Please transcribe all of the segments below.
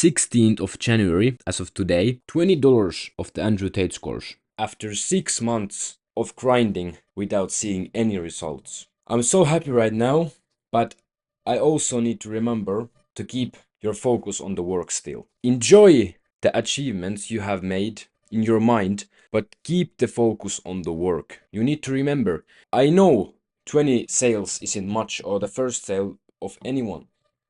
16th of January, as of today, $20 of the Andrew Tate scores. After 6 months of grinding without seeing any results. I'm so happy right now, but I also need to remember to keep your focus on the work still. Enjoy the achievements you have made in your mind, but keep the focus on the work. You need to remember, I know 20 sales isn't much or the first sale of anyone,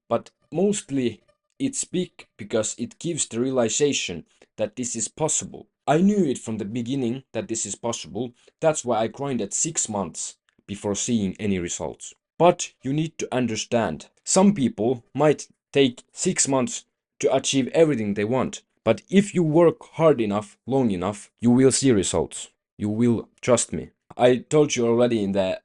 but mostly it's big because it gives the realization that this is possible. I knew it from the beginning that this is possible. That's why I grinded 6 months before seeing any results. But you need to understand, some people might take 6 months to achieve everything they want. But if you work hard enough, long enough, you will see results. You will, trust me. I told you already in the,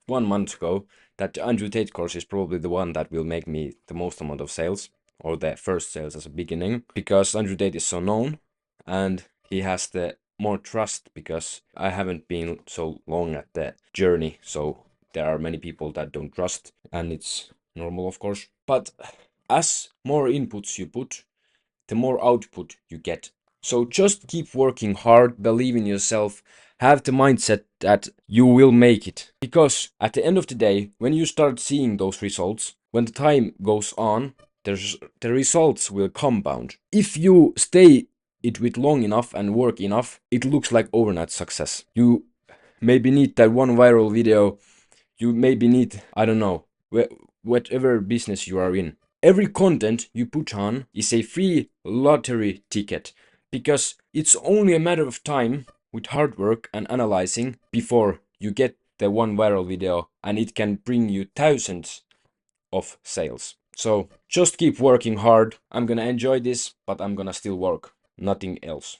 1 month ago, that the Andrew Tate course is probably the one that will make me the most amount of sales, or the first sales as a beginning, because Andrew Tate is so known, and he has the more trust because I haven't been so long at the journey, so there are many people that don't trust, and it's normal, of course. But as more inputs you put, the more output you get. So just keep working hard, believe in yourself, have the mindset that you will make it. Because at the end of the day, when you start seeing those results, when the time goes on, the results will compound. If you stay it with long enough and work enough, it looks like overnight success. You maybe need that one viral video, you maybe need, I don't know, whatever business you are in. Every content you put on is a free lottery ticket, because it's only a matter of time with hard work and analyzing before you get the one viral video, and it can bring you thousands of sales. So just keep working hard. I'm gonna enjoy this, but I'm gonna still work, nothing else.